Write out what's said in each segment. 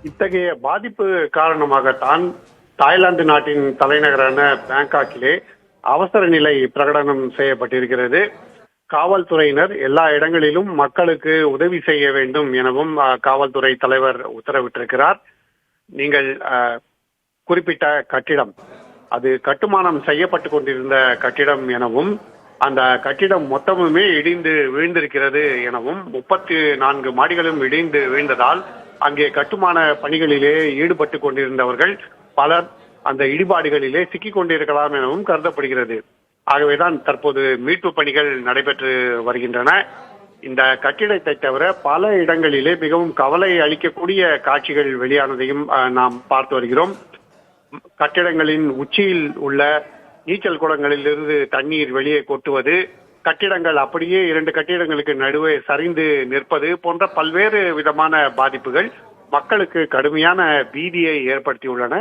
இத்தகைய பாதிப்பு காரணமாகத்தான் தாய்லாந்து நாட்டின் தலைநகரான பேங்காக்கிலே அவசர நிலை பிரகடனம் செய்யப்பட்டிருக்கிறது. காவல்துறையினர் எல்லா இடங்களிலும் மக்களுக்கு உதவி செய்ய வேண்டும் எனவும் காவல்துறை தலைவர் உத்தரவிட்டிருக்கிறார். நீங்கள் குறிப்பிட்ட கட்டிடம் அது கட்டுமானம் செய்யப்பட்டு கொண்டிருந்த கட்டிடம் எனவும் அந்த கட்டிடம் மொத்தமுமே இடிந்து வீழ்ந்திருக்கிறது எனவும் 34 மாடிகளும் இடிந்து வீழ்ந்ததால் அங்கே கட்டுமான பணிகளிலே ஈடுபட்டு கொண்டிருந்தவர்கள் பலர் அந்த இடிபாடுகளிலே சிக்கிக் கொண்டிருக்கலாம் எனவும் கருதப்படுகிறது. ஆகவேதான் தற்போது மீட்பு பணிகள் நடைபெற்று வருகின்றன. இந்த கட்டிடத்தை தவிர பல இடங்களிலே மிகவும் கவலை அளிக்கக்கூடிய காட்சிகள் வெளியானதையும் நாம் பார்த்து வருகிறோம். கட்டிடங்களின் உச்சியில் உள்ள நீச்சல் குளங்களில் இருந்து தண்ணீர் வெளியே கொட்டுவது, கட்டிடங்கள் அப்படியே 2 கட்டிடங்களுக்கு நடுவே சரிந்து நிற்பது போன்ற பல்வேறு விதமான பாதிப்புகள் மக்களுக்கு கடுமையான பீதியை ஏற்படுத்தியுள்ளன.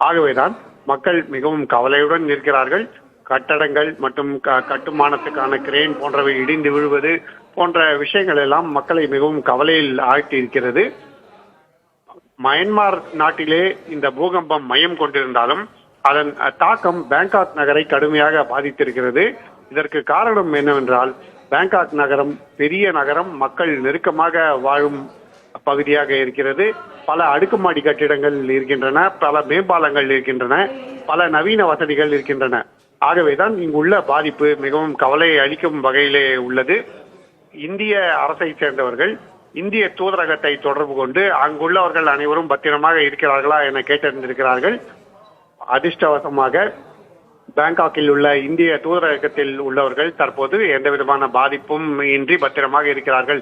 ஆகவேதான் மக்கள் மிகவும் கவலையுடன் இருக்கிறார்கள். கட்டடங்கள் மற்றும் கட்டுமானத்துக்கான கிரேன் போன்றவை இடிந்து விழுவது போன்ற விஷயங்கள் எல்லாம் மக்களை மிகவும் கவலையில் ஆழ்த்தி இருக்கிறது. மயன்மார் நாட்டிலே இந்த பூகம்பம் மையம் கொண்டிருந்தாலும் அதன் தாக்கம் பேங்காக் நகரை கடுமையாக பாதித்திருக்கிறது. இதற்கு காரணம் என்னவென்றால், பேங்காக் நகரம் பெரிய நகரம், மக்கள் நெருக்கமாக வாழும் பகுதியாக இருக்கிறது. பல அடுக்குமாடி கட்டிடங்கள் இருக்கின்றன, பல மேம்பாலங்கள் இருக்கின்றன, பல நவீன வசதிகள் இருக்கின்றன. ஆகவேதான் இங்குள்ள பாதிப்பு மிகவும் கவலையை அளிக்கும் வகையிலே உள்ளது. இந்திய அரசை சேர்ந்தவர்கள் இந்திய தூதரகத்தை தொடர்பு கொண்டு அங்குள்ளவர்கள் அனைவரும் பத்திரமாக இருக்கிறார்களா என கேட்டறிந்திருக்கிறார்கள். அதிர்ஷ்டவசமாக பேங்காக்கில் உள்ள இந்திய தூதரகத்தில் உள்ளவர்கள் தற்போது எந்த விதமான பாதிப்பும் இன்றி பத்திரமாக இருக்கிறார்கள்